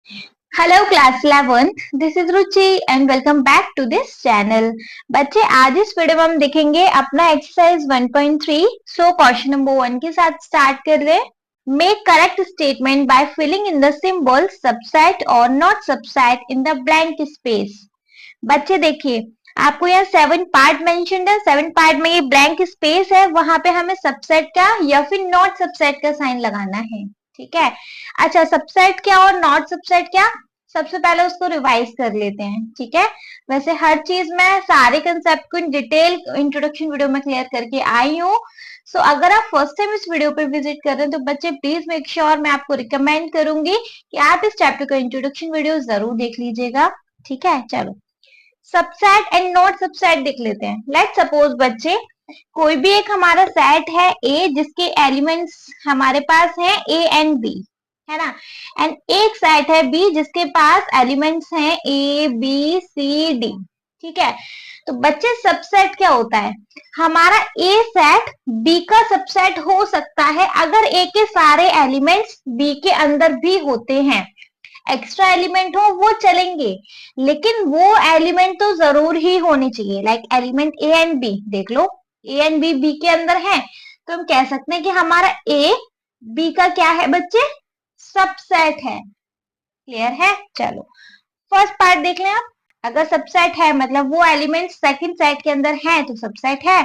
Hello class 11th, this is Ruchi and welcome back to this channel. बच्चे आज इस video में हम देखेंगे अपना एक्सरसाइज 1.3। सो क्वेश्चन नंबर 1 के साथ स्टार्ट कर रहे। Make correct statement by filling in the symbol subset और not subset in the blank space. बच्चे देखिए, आपको यहाँ 7 पार्ट मेंशन्ड है। 7 पार्ट में ये ब्लैंक स्पेस है, वहां पे हमें सबसेट का या फिर नॉट सबसेट का साइन लगाना है। ठीक है। अच्छा, सबसेट क्या और नॉट सबसेट क्या, सबसे पहले उसको रिवाइज कर लेते हैं। ठीक है। वैसे हर चीज मैं सारे कंसेप्ट को इन डिटेल इंट्रोडक्शन वीडियो में क्लियर करके आई हूँ। सो अगर आप फर्स्ट टाइम इस वीडियो पर विजिट कर रहे हैं तो बच्चे प्लीज मेक श्योर, मैं आपको रिकमेंड करूंगी कि आप इस चैप्टर का इंट्रोडक्शन वीडियो जरूर देख लीजिएगा। ठीक है। चलो सबसेट एंड नॉट सबसेट देख लेते हैं। लेट सपोज बच्चे, कोई भी एक हमारा सेट है ए जिसके एलिमेंट्स हमारे पास हैं ए एंड बी, है ना। एंड एक सेट है बी जिसके पास एलिमेंट्स हैं ए बी सी डी। ठीक है। तो बच्चे सबसेट क्या होता है, हमारा ए सेट बी का सबसेट हो सकता है अगर ए के सारे एलिमेंट्स बी के अंदर भी होते हैं। एक्स्ट्रा एलिमेंट हो वो चलेंगे, लेकिन वो एलिमेंट तो जरूर ही होने चाहिए। Like element A and B देख लो, ए एंड बी बी के अंदर है, तो हम कह सकते हैं कि हमारा ए बी का क्या है बच्चे, सबसेट है। क्लियर है। चलो फर्स्ट पार्ट देख लें आप। अगर सबसेट है मतलब वो एलिमेंट सेकंड सेट के अंदर है तो सबसेट है,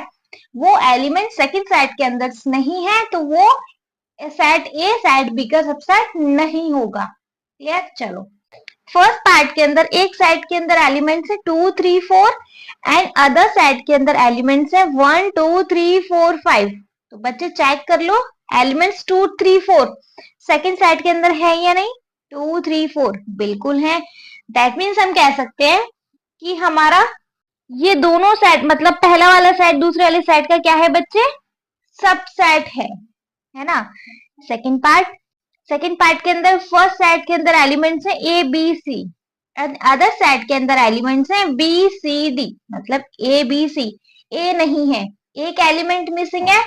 वो एलिमेंट सेकंड सेट के अंदर नहीं है तो वो सेट ए सेट बी का सबसेट नहीं होगा। क्लियर। चलो फर्स्ट पार्ट के अंदर एक सेट के अंदर एलिमेंट्स है 2 3 4 एंड अदर सेट के अंदर एलिमेंट्स है 1 2 3 4 5। तो बच्चे चेक कर लो, एलिमेंट्स 2 3 4 सेकंड सेट के अंदर है या नहीं। 2 3 4 बिल्कुल है। दैट मीन्स हम कह सकते हैं कि हमारा ये दोनों सेट, मतलब पहला वाला सेट दूसरे वाले सेट का क्या है बच्चे, सबसेट है ना। सेकंड पार्ट के अंदर फर्स्ट सेट के अंदर एलिमेंट्स है A B C and other set के अंदर एलिमेंट्स है बी सी डी, मतलब ए बी सी। ए नहीं है, एक एलिमेंट मिसिंग है,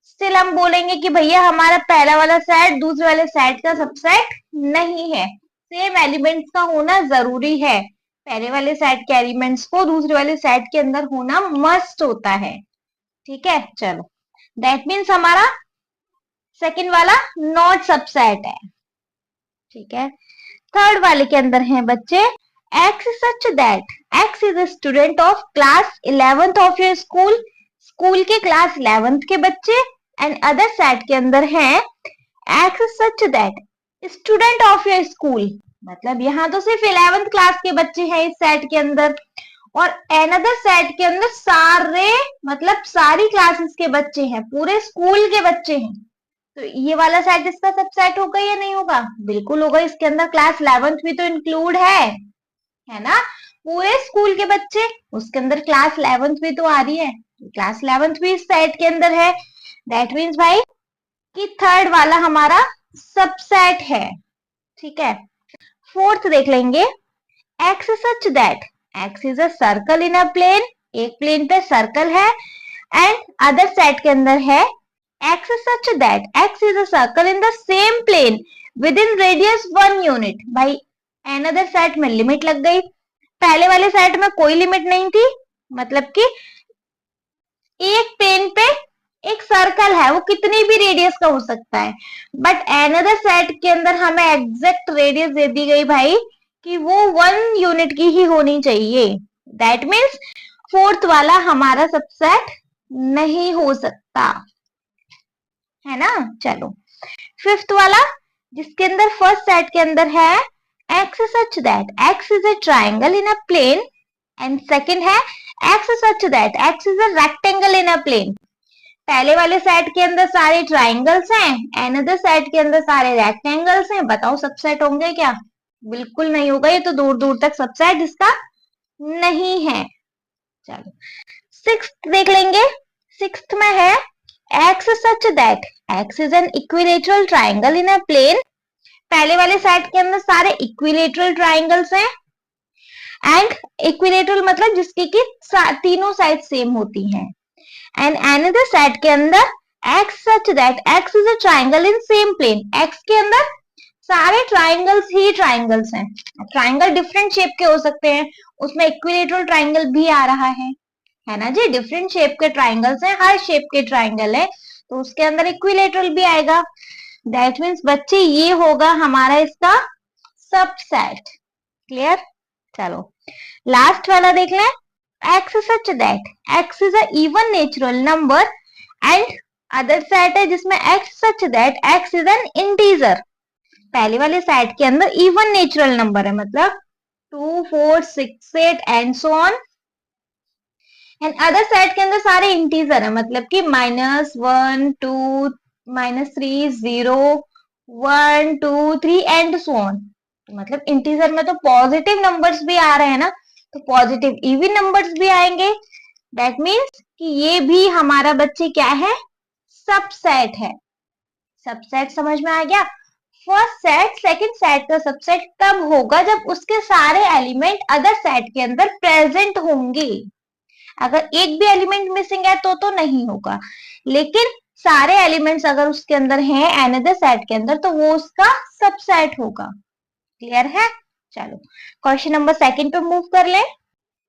स्टिल हम बोलेंगे कि भैया हमारा पहला वाला सेट दूसरे वाले सेट का सबसेट नहीं है। सेम एलिमेंट्स का होना जरूरी है, पहले वाले सेट के एलिमेंट्स को दूसरे वाले सेट के अंदर होना मस्ट होता है। ठीक है। चलो दैट मीन्स हमारा सेकंड वाला नॉट सबसेट है। ठीक है। थर्ड वाले के अंदर है बच्चे, x such that x is a student of class 11th of your school, school के क्लास 11th के बच्चे। एंड अदर सेट के अंदर है x such that student of your school, मतलब यहाँ तो सिर्फ 11th क्लास के बच्चे हैं इस सेट के अंदर, और अनदर सेट के अंदर सारे, मतलब सारी क्लासेस के बच्चे हैं, पूरे स्कूल के बच्चे हैं। तो ये वाला सेट इसका सबसेट होगा या नहीं होगा, बिल्कुल होगा। इसके अंदर क्लास 11th भी तो इंक्लूड है ना, पूरे स्कूल के बच्चे, उसके अंदर क्लास 11th भी तो आ रही है, क्लास 11th भी इस सेट के अंदर है। दैट मीन्स भाई कि थर्ड वाला हमारा सबसेट है। ठीक है। फोर्थ देख लेंगे, X such that x is a circle in a plane, एक प्लेन पे सर्कल है। एंड अदर सेट के अंदर है x such that x is a circle in the same plane within radius 1 unit। भाई another सेट में limit लग गई, पहले वाले सेट में कोई लिमिट नहीं थी, मतलब कि एक प्लेन पे एक सर्कल है, वो कितनी भी रेडियस का हो सकता है। बट another सेट के अंदर हमें एग्जैक्ट रेडियस दे दी गई भाई कि वो 1 यूनिट की ही होनी चाहिए। दैट मीन्स फोर्थ वाला हमारा सबसेट नहीं हो सकता, है ना। चलो फिफ्थ वाला, जिसके अंदर फर्स्ट सेट के अंदर है x such that x is a triangle in a plane, and second है x such that x is a rectangle in a plane. पहले वाले सेट के अंदर सारे ट्राइंगल्स हैं, अनदर सेट के अंदर सारे रेक्टेंगल्स हैं। बताओ सबसेट होंगे क्या, बिल्कुल नहीं होगा, ये तो दूर दूर तक सबसेट इसका नहीं है। चलो सिक्स्थ देख लेंगे। सिक्स्थ में है x such that x is an equilateral triangle in a plane। पहले वाले सेट के अंदर सारे इक्विलेटरल ट्राइंगल्स हैं, एंड इक्विलेटरल मतलब जिसकी की तीनों साइड सेम होती हैं। एंड अनदर सेट के अंदर x such that x is a triangle in same plane, x के अंदर सारे ट्राइंगल्स ही ट्राइंगल्स हैं। ट्राइंगल डिफरेंट शेप के हो सकते हैं, उसमें इक्विलेटरल ट्राइंगल भी आ रहा है ना जी। डिफरेंट शेप के ट्राइंगल्स हैं, हर शेप के ट्राइंगल है तो उसके अंदर इक्विलेटरल भी आएगा। दैट मीन्स बच्चे ये होगा हमारा इसका सबसेट। क्लियर? चलो लास्ट वाला देख लें। x such that x is a even natural number and other set है जिसमें x such that x is an integer। पहले वाले सेट के अंदर इवन नेचुरल नंबर है, मतलब 2, 4, 6, 8 and so on. And other set के अंदर सारे इंटीजर है, मतलब कि -1, 2, -3, 0, 1, 2, 3 एंड सो ऑन। मतलब इंटीजर में तो पॉजिटिव नंबर्स भी आ रहे हैं ना, तो पॉजिटिव इवन नंबर्स भी आएंगे। दैट मीन्स कि ये भी हमारा बच्चे क्या है, सबसेट है। सबसेट समझ में आ गया? फर्स्ट सेट सेकंड सेट का सबसेट तब होगा जब उसके सारे एलिमेंट अदर सेट के अंदर प्रेजेंट होंगे। अगर एक भी एलिमेंट मिसिंग है तो नहीं होगा, लेकिन सारे एलिमेंट्स अगर उसके अंदर हैं अनदर सेट के अंदर तो वो उसका सबसेट होगा। क्लियर है? चलो क्वेश्चन नंबर सेकंड पे मूव कर ले।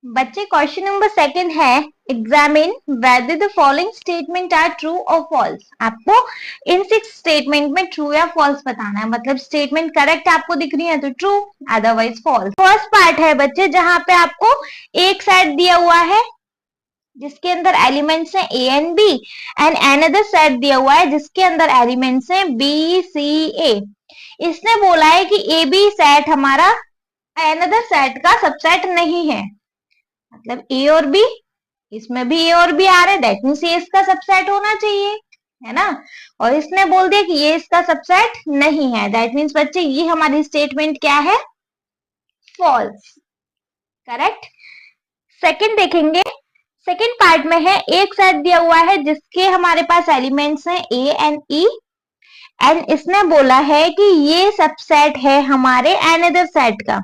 बच्चे क्वेश्चन नंबर सेकंड है, examine whether the following statement are true और फॉल्स। आपको इन 6 स्टेटमेंट में ट्रू या फॉल्स बताना है, मतलब स्टेटमेंट करेक्ट आपको दिख रही है तो true, otherwise false. First part है बच्चे जहां पे आपको एक सेट दिया हुआ है जिसके अंदर एलिमेंट्स हैं A and B, and another set दिया हुआ है जिसके अंदर एलिमेंट्स हैं बी सी ए। इसने बोला है कि ए बी सेट हमारा अनदर सेट का सबसेट नहीं है, मतलब ए और बी, इसमें भी ए और बी आ रहे हैं, दैट मीन्स ये इसका सबसेट होना चाहिए, है ना। और इसने बोल दिया कि ये इसका सबसेट नहीं है, दैट मीन्स बच्चे ये हमारी स्टेटमेंट क्या है, फॉल्स। करेक्ट? सेकंड देखेंगे, सेकंड पार्ट में है एक सेट दिया हुआ है जिसके हमारे पास एलिमेंट्स हैं ए एंड ई, एंड इसने बोला है कि ये सबसेट है हमारे अनदर सेट का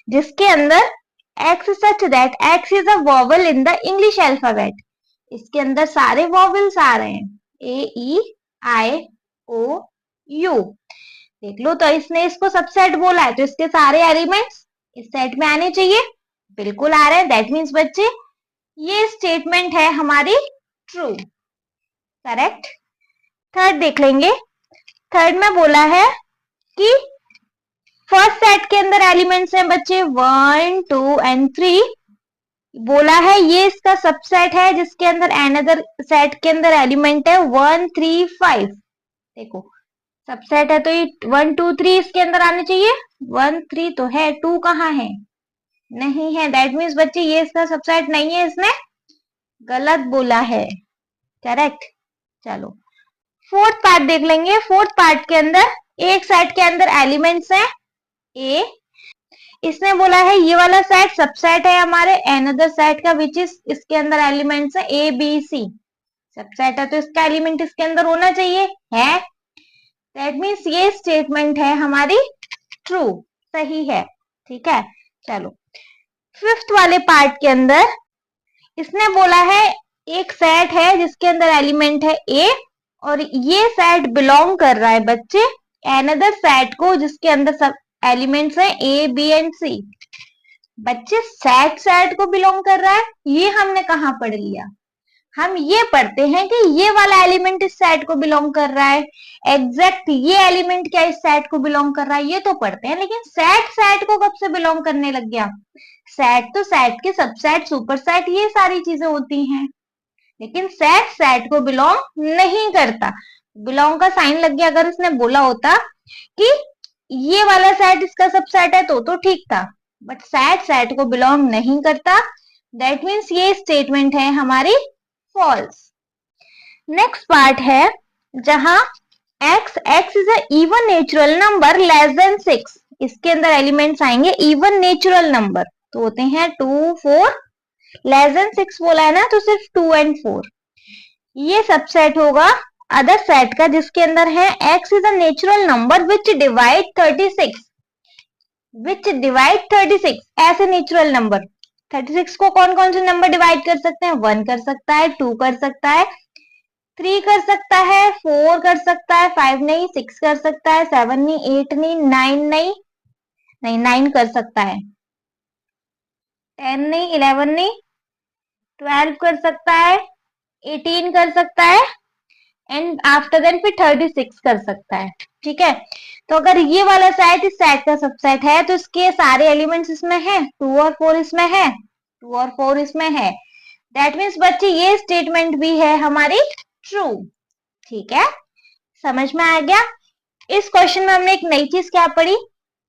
जिसके अंदर x such that x is a vowel in the English alphabet। इसके अंदर सारे वॉवल्स आ रहे हैं, ए ई आई ओ यू। देख लो, तो इसने इसको सबसेट बोला है तो इसके सारे एलिमेंट्स इस सेट में आने चाहिए, बिल्कुल आ रहे हैं। दैट मीन्स बच्चे ये स्टेटमेंट है हमारी ट्रू। करेक्ट? थर्ड देख लेंगे। थर्ड में बोला है कि फर्स्ट सेट के अंदर एलिमेंट्स हैं बच्चे 1, 2 एंड 3। बोला है ये इसका सबसेट है जिसके अंदर अनदर सेट के अंदर एलिमेंट है 1, 3, 5। देखो सबसेट है तो ये 1, 2, 3 इसके अंदर आने चाहिए, 1, 3 तो है, 2 कहाँ है, नहीं है। दैट मीन्स बच्चे ये इसका सबसेट नहीं है, इसने गलत बोला है। करेक्ट? चलो फोर्थ पार्ट देख लेंगे। फोर्थ पार्ट के अंदर एक सेट के अंदर एलिमेंट्स हैं ए, इसने बोला है ये वाला सेट सबसेट है हमारे अनदर सेट का विच इज, इसके अंदर एलिमेंट्स है ए बी सी। सबसेट है तो इसका एलिमेंट इसके अंदर होना चाहिए, है। दैट मीन्स ये स्टेटमेंट है हमारी ट्रू, सही है। ठीक है? चलो फिफ्थ वाले पार्ट के अंदर इसने बोला है एक सेट है जिसके अंदर एलिमेंट है ए, और ये सेट बिलोंग कर रहा है बच्चे अनदर सेट को जिसके अंदर सब एलिमेंट्स हैं ए बी एंड सी। बच्चे सेट को बिलोंग कर रहा है, ये हमने कहाँ पढ़ लिया? हम ये पढ़ते हैं कि ये वाला एलिमेंट इस सेट को बिलोंग कर रहा है, एग्जैक्ट ये एलिमेंट क्या इस सेट को बिलोंग कर रहा है, ये तो पढ़ते हैं। लेकिन सेट को कब से बिलोंग करने लग गया? सेट तो सेट के सबसेट, सुपरसेट, ये सारी चीजें होती हैं, लेकिन सेट को बिलोंग नहीं करता। बिलोंग का साइन लग गया। अगर इसने बोला होता कि ये वाला सेट इसका सबसेट है तो ठीक था, बट सेट को बिलोंग नहीं करता। दैट मीन्स ये स्टेटमेंट है हमारी फॉल्स। नेक्स्ट पार्ट है जहां x is a even natural number less than 6। इसके अंदर एलिमेंट्स आएंगे इवन नेचुरल नंबर, तो होते हैं 2, 4। लेस देन 6 बोला है ना, तो सिर्फ 2 एंड 4। ये सबसेट होगा अदर सेट का जिसके अंदर है x is a natural number which divide 36। Which divide 36 ऐसे नेचुरल नंबर। 36 को कौन कौन से नंबर डिवाइड कर सकते हैं? 1 कर सकता है, 2 कर सकता है, 3 कर सकता है, 4 कर सकता है, 5 नहीं, 6 कर सकता है, 7 नहीं, 8 नहीं, 9 नहीं, नहीं 9 कर सकता है, 10 नहीं, 11 नहीं, 12 कर सकता है, 18 कर सकता है, एंड आफ्टर देन फिर 36 कर सकता है। ठीक है, तो अगर ये वाला सेट इस सेट का सबसेट है तो इसके सारे एलिमेंट्स इसमें हैं, 2 और 4 इसमें है, 2 और 4 इसमें है। दैट मीन्स बच्चे ये स्टेटमेंट भी है हमारी ट्रू। ठीक है, समझ में आ गया। इस क्वेश्चन में हमने एक नई चीज क्या पढ़ी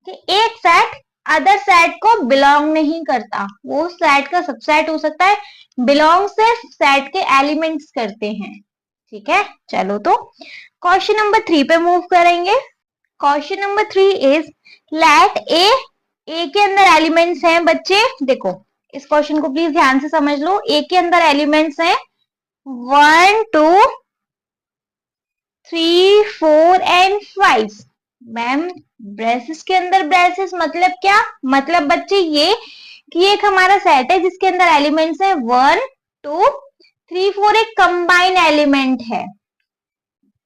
कि एक सेट अदर सेट को बिलोंग नहीं करता, वो सेट का सबसेट हो सकता है, बिलोंग सिर्फ सेट के एलिमेंट्स करते हैं। ठीक है, चलो तो क्वेश्चन नंबर 3 पे मूव करेंगे। क्वेश्चन नंबर 3 इज लेट ए के अंदर एलिमेंट्स हैं बच्चे, देखो इस क्वेश्चन को प्लीज ध्यान से समझ लो। ए के अंदर एलिमेंट्स हैं 1 2 3 4 एंड 5। मैम ब्रेसेस के अंदर ब्रेसेस मतलब क्या, मतलब बच्चे ये कि एक हमारा सेट है जिसके अंदर एलिमेंट्स है 1 2 3 4, एक कंबाइन एलिमेंट है,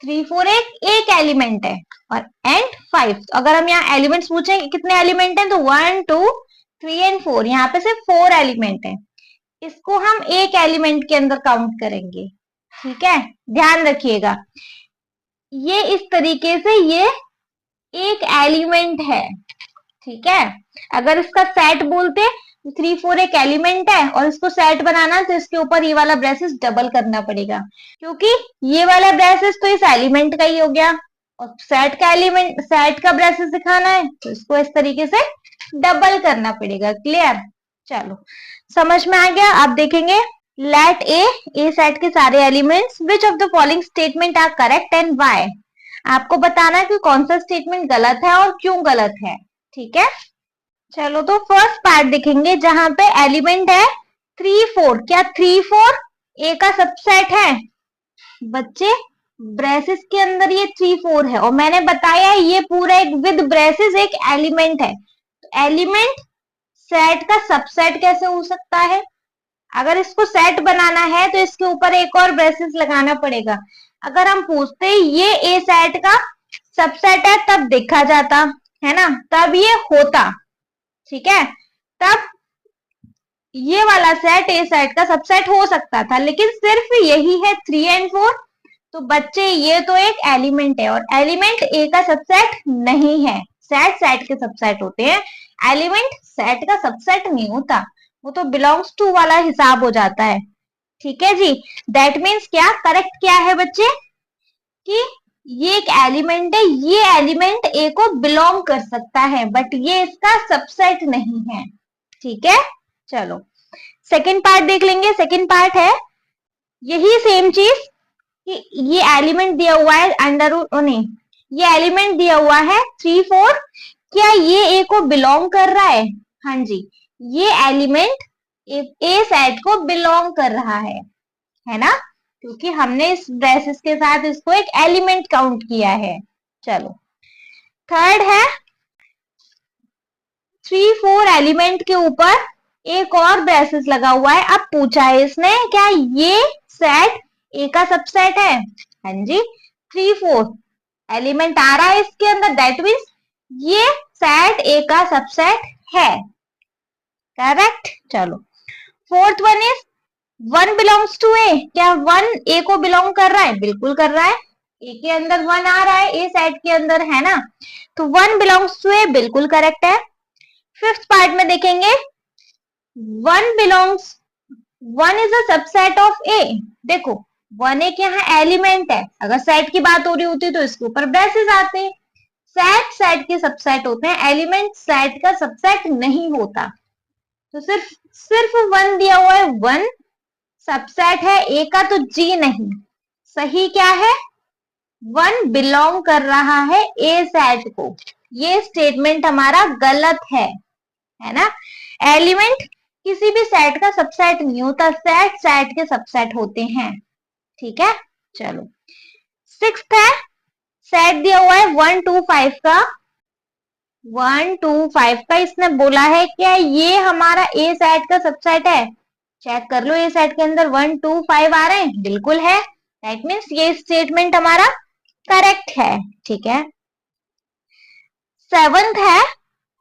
3 4 एक एलिमेंट है, और एंड 5। अगर हम यहाँ एलिमेंट्स पूछें कितने एलिमेंट हैं तो 1 2 3 एंड 4, यहाँ पे सिर्फ 4 एलिमेंट है, इसको हम एक एलिमेंट के अंदर काउंट करेंगे। ठीक है, ध्यान रखिएगा, ये इस तरीके से ये एक एलिमेंट है। ठीक है, अगर इसका सेट बोलते 3 4 एक एलिमेंट है और इसको सेट बनाना तो इसके ऊपर ये वाला ब्रेसेस डबल करना पड़ेगा, क्योंकि ये वाला ब्रेसेस तो इस एलिमेंट का ही हो गया और सेट का एलिमेंट, सेट का ब्रेसेस दिखाना है तो इसको इस तरीके से डबल करना पड़ेगा। क्लियर, चलो समझ में आ गया। आप देखेंगे लेट ए सेट के सारे elements, which of the following statement are correct and why. आपको बताना है कि कौन सा स्टेटमेंट गलत है और क्यों गलत है। ठीक है, चलो तो फर्स्ट पार्ट देखेंगे जहां पे एलिमेंट है 3 4। क्या 3 4 ए का सबसेट है बच्चे? ब्रेसेस के अंदर ये 3 4 है और मैंने बताया ये पूरा एक विद ब्रेसेस एक एलिमेंट है। तो एलिमेंट सेट का सबसेट कैसे हो सकता है? अगर इसको सेट बनाना है तो इसके ऊपर एक और ब्रेसेस लगाना पड़ेगा। अगर हम पूछते ये ए सेट का सबसेट है तब देखा जाता है ना, तब ये होता। ठीक है, तब ये वाला सेट ए सेट का सबसेट हो सकता था, लेकिन सिर्फ यही है 3 एंड 4। तो बच्चे ये तो एक एलिमेंट है और एलिमेंट ए का सबसेट नहीं है, सेट सेट के सबसेट होते हैं, एलिमेंट सेट का सबसेट नहीं होता, वो तो बिलोंग्स टू वाला हिसाब हो जाता है। ठीक है जी, दैट मीन्स क्या करेक्ट क्या है बच्चे कि ये एक एलिमेंट है, ये एलिमेंट ए को बिलोंग कर सकता है बट ये इसका सबसेट नहीं है। ठीक है, चलो सेकंड पार्ट देख लेंगे। सेकंड पार्ट है यही सेम चीज कि ये एलिमेंट दिया हुआ है अंडर रूट, नहीं ये एलिमेंट दिया हुआ है 3 4, क्या ये ए को बिलोंग कर रहा है? हाँ जी, ये एलिमेंट ए सेट को बिलोंग कर रहा है ना, क्योंकि हमने इस ब्रेसेस के साथ इसको एक एलिमेंट काउंट किया है। चलो थर्ड है 3 4 एलिमेंट के ऊपर एक और ब्रेसेस लगा हुआ है। अब पूछा है इसने क्या ये सेट ए का सबसेट है? हाँ जी, 3 4 एलिमेंट आ रहा है इसके अंदर, दैट मीन्स ये सेट ए का सबसेट है। करेक्ट, चलो fourth one is 1 belongs to A. क्या 1 ए को बिलोंग कर रहा है? बिल्कुल कर रहा है, ए के अंदर 1 आ रहा है, ए सेट के अंदर है ना, तो 1 बिलोंग्स टू ए बिल्कुल करेक्ट है। फिफ्थ पार्ट में देखेंगे 1 belongs, 1 is a subset of A. देखो 1 एक यहाँ एलिमेंट है, अगर सेट की बात हो रही होती तो इसके ऊपर ब्रेसेस आते हैं, सेट सेट के सबसेट होते हैं, एलिमेंट सेट का सबसेट नहीं होता। तो सिर्फ 1 दिया हुआ है, 1 सबसेट है ए का, तो जी नहीं, सही क्या है 1 बिलोंग कर रहा है ए सेट को। ये स्टेटमेंट हमारा गलत है ना, एलिमेंट किसी भी सेट का सबसेट नहीं होता, सेट सेट के सबसेट होते हैं। ठीक है, चलो सिक्स्थ है सेट दिया हुआ है 1 2 5 का, 1 2 5 का इसने बोला है क्या ये हमारा ए सेट का सबसेट है? चेक कर लो, ए सेट के अंदर 1 2 5 आ रहे हैं, बिल्कुल है। दैट मीन्स ये स्टेटमेंट हमारा करेक्ट है। ठीक है, सेवंथ है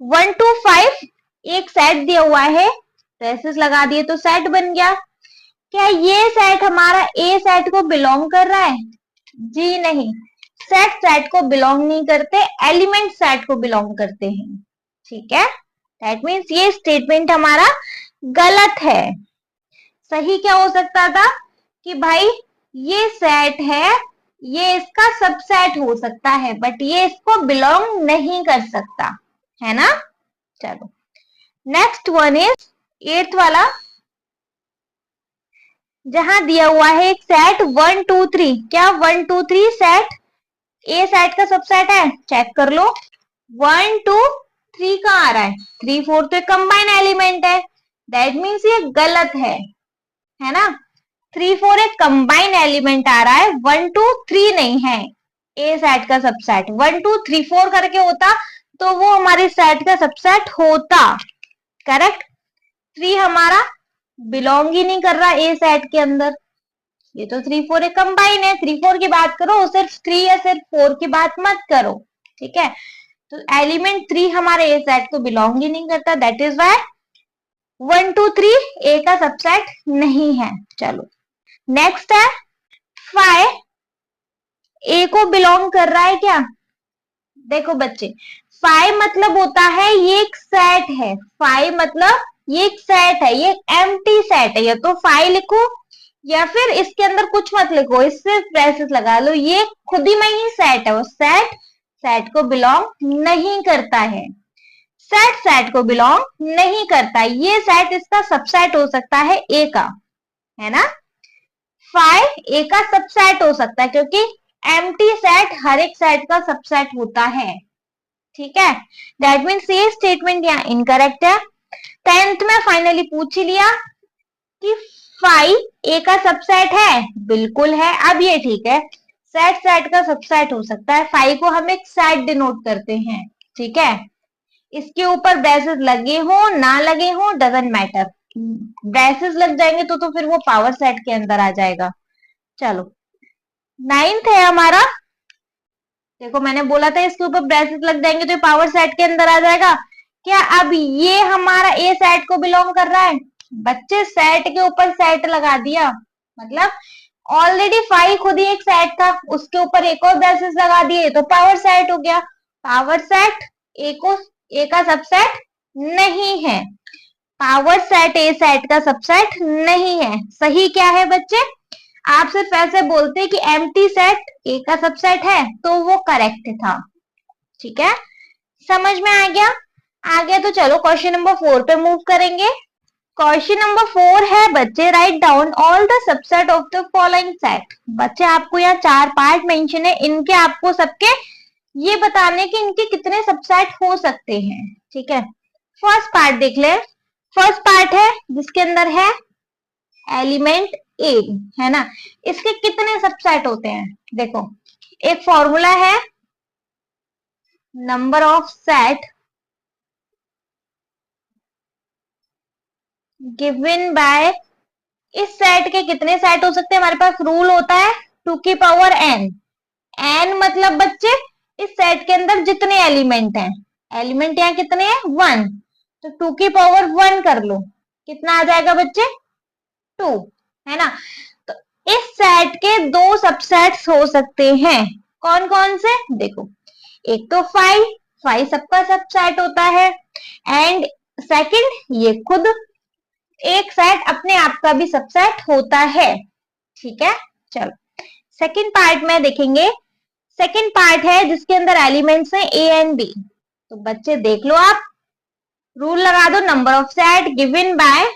1 to 5 एक सेट दिया हुआ है, ब्रेसेस लगा दिए तो सेट बन गया। क्या ये सेट हमारा ए सेट को बिलोंग कर रहा है? जी नहीं, सेट सेट को बिलोंग नहीं करते, एलिमेंट सेट को बिलोंग करते हैं। ठीक है, दैट मीन्स ये स्टेटमेंट हमारा गलत है। सही क्या हो सकता था कि भाई ये सेट है, ये इसका सबसेट हो सकता है, बट ये इसको बिलोंग नहीं कर सकता, है ना। चलो नेक्स्ट वन इज एट्थ वाला, जहां दिया हुआ है एक सेट 1 2 3। क्या 1 2 3 सेट ए सेट का सबसेट है? चेक कर लो, 1 2 3 कहाँ आ रहा है? 3 4 तो कंबाइन एलिमेंट है, दैट मीन्स ये गलत है ना। 3 4 एक कंबाइन एलिमेंट आ रहा है, 1 2 3 नहीं है ए सेट का सबसेट। 1 2 3 4 करके होता तो वो हमारे सेट का सबसेट होता, करेक्ट। 3 हमारा बिलोंग ही नहीं कर रहा ए सेट के अंदर, ये तो 3 4 एक कंबाइन है। 3 4 की बात करो, सिर्फ 3 या सिर्फ 4 की बात मत करो। ठीक है, तो एलिमेंट 3 हमारे ए सेट को बिलोंग ही नहीं करता, दैट इज वाई 1 2 3 ए का सबसेट नहीं है। चलो नेक्स्ट है 5 ए को बिलोंग कर रहा है क्या? देखो बच्चे, 5 मतलब होता है ये एक सेट है, 5 मतलब ये एक सेट है, ये एम्प्टी सेट है। या तो 5 लिखो या फिर इसके अंदर कुछ मत लिखो, इससे ब्रेसेस लगा लो, ये खुद ही में ही सेट है। वो सेट सेट को बिलोंग नहीं करता है, सेट सेट को बिलोंग नहीं करता। ये सेट इसका सबसेट हो सकता है ए का, है ना। 5 ए का सबसेट हो सकता है क्योंकि एम्प्टी सेट हर एक सेट का सबसेट होता है। ठीक है, दैट मीन्स ये स्टेटमेंट यहाँ इनकरेक्ट है। 10th में फाइनली पूछ ही लिया कि 5 ए का सबसेट है, बिल्कुल है। अब ये ठीक है, सेट सेट का सबसेट हो सकता है, 5 को हम एक सेट डिनोट करते हैं। ठीक है, इसके ऊपर ब्रेसेस लगे हो ना लगे हो डजंट मैटर, ब्रेसेस लग जाएंगे तो फिर वो पावर सेट के अंदर आ जाएगा। चलो 9th है हमारा, देखो मैंने बोला था इसके ऊपर ब्रेसेस लग जाएंगे तो पावर सेट के अंदर आ जाएगा। क्या अब ये हमारा ए सेट को बिलोंग कर रहा है? बच्चे सेट के ऊपर सेट लगा दिया, मतलब ऑलरेडी 5 खुद ही एक सेट था, उसके ऊपर एक और ब्रेसेस लगा दिए तो पावर सेट हो गया। पावर सेट ए का सबसेट नहीं है, पावर सेट ए सेट का सबसेट नहीं है। सही क्या है बच्चे? आप सिर्फ ऐसे बोलते कि एम्प्टी सेट ए का सबसेट है तो वो करेक्ट था। ठीक है, समझ में आ गया? आ गया तो चलो क्वेश्चन नंबर 4 पे मूव करेंगे। क्वेश्चन नंबर 4 है बच्चे, write down all the subset of the following set. बच्चे आपको यहाँ 4 पार्ट मेंशन है, इनके आपको सबके ये बताने कि इनके कितने सबसेट हो सकते हैं। ठीक है, फर्स्ट पार्ट देख ले। फर्स्ट पार्ट है जिसके अंदर है एलिमेंट ए, है ना। इसके कितने सबसेट होते हैं? देखो एक फॉर्मूला है, number of set given by, इस सेट के कितने सेट हो सकते हैं? हमारे पास रूल होता है 2 की पावर n। n मतलब बच्चे इस सेट के अंदर जितने एलिमेंट हैं, एलिमेंट यहाँ कितने हैं? 1, तो 2 की पावर 1 कर लो, कितना आ जाएगा बच्चे? 2, है ना। तो इस सेट के 2 सबसेट्स हो सकते हैं, कौन कौन से? देखो एक तो 5 सबका सबसेट होता है, एंड सेकंड ये खुद एक सेट अपने आप का भी सबसेट होता है। ठीक है, चलो सेकंड पार्ट में देखेंगे। सेकंड पार्ट है जिसके अंदर एलिमेंट्स हैं ए एंड बी। तो बच्चे देख लो, आप रूल लगा दो, number of set given by,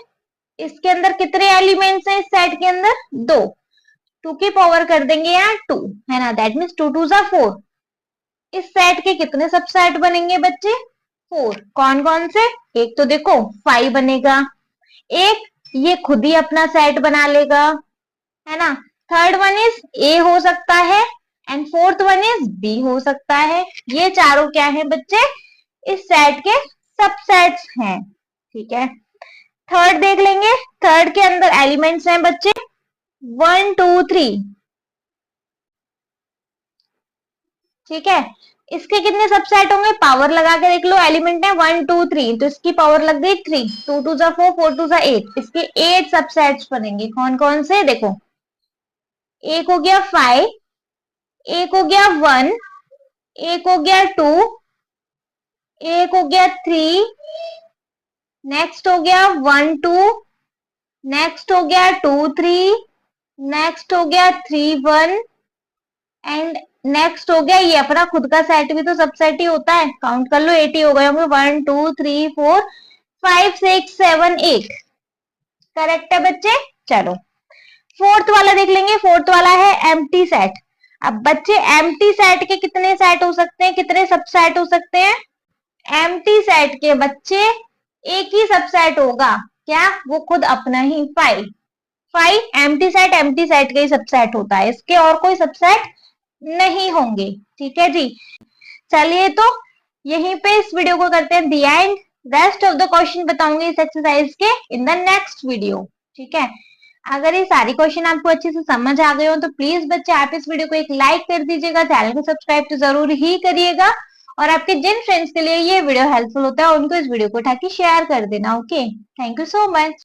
इसके अंदर कितने एलिमेंट्स हैं? इस सेट के अंदर 2, 2 की पावर कर देंगे यहाँ 2, है ना। That means 2 2 4। इस सेट के कितने सबसेट बनेंगे बच्चे? 4। कौन कौन से? एक तो देखो 5 बनेगा, एक ये खुद ही अपना सेट बना लेगा, है ना। थर्ड वन इज ए हो सकता है, and fourth one is B हो सकता है। ये चारों क्या है बच्चे? इस सेट के सबसेट्स हैं। ठीक है, थर्ड देख लेंगे। थर्ड के अंदर एलिमेंट्स हैं बच्चे 1 2 3, ठीक है। इसके कितने सबसेट होंगे, पावर लगा के देख लो, एलिमेंट है 1 2 3, तो इसकी पावर लग गई 3, 2 2 जा 4, 4 2 जा 8, इसके 8 सबसेट्स बनेंगे। कौन कौन से, देखो, एक हो गया 5, एक हो गया 1, एक हो गया 2, एक हो गया 3, नेक्स्ट हो गया 1 2, नेक्स्ट हो गया 2 3, नेक्स्ट हो गया 3 1, एंड नेक्स्ट हो गया ये अपना खुद का सेट, भी तो सबसेट ही होता है, काउंट कर लो 80 हो गए होंगे, 1 2 3 4 5 6 7 8। करेक्ट है बच्चे। चलो फोर्थ वाला देख लेंगे। फोर्थ वाला है एम्प्टी सेट। अब बच्चे एम्प्टी सेट के कितने सेट हो सकते हैं, कितने सबसेट हो सकते हैं, एम्प्टी सेट के बच्चे एक ही सबसेट होगा, क्या, वो खुद अपना ही 5। 5 एम्प्टी सेट का ही सबसेट होता है, इसके और कोई सबसेट नहीं होंगे। ठीक है जी। चलिए तो यहीं पे इस वीडियो को करते हैं the end. Rest of the question बताऊंगी इस एक्सरसाइज के इन द नेक्स्ट वीडियो। ठीक है। अगर ये सारी क्वेश्चन आपको अच्छे से समझ आ गए हो तो प्लीज बच्चे आप इस वीडियो को एक लाइक कर दीजिएगा, चैनल को सब्सक्राइब तो जरूर ही करिएगा, और आपके जिन फ्रेंड्स के लिए ये वीडियो हेल्पफुल होता है उनको इस वीडियो को उठा के शेयर कर देना। Okay, thank you so much.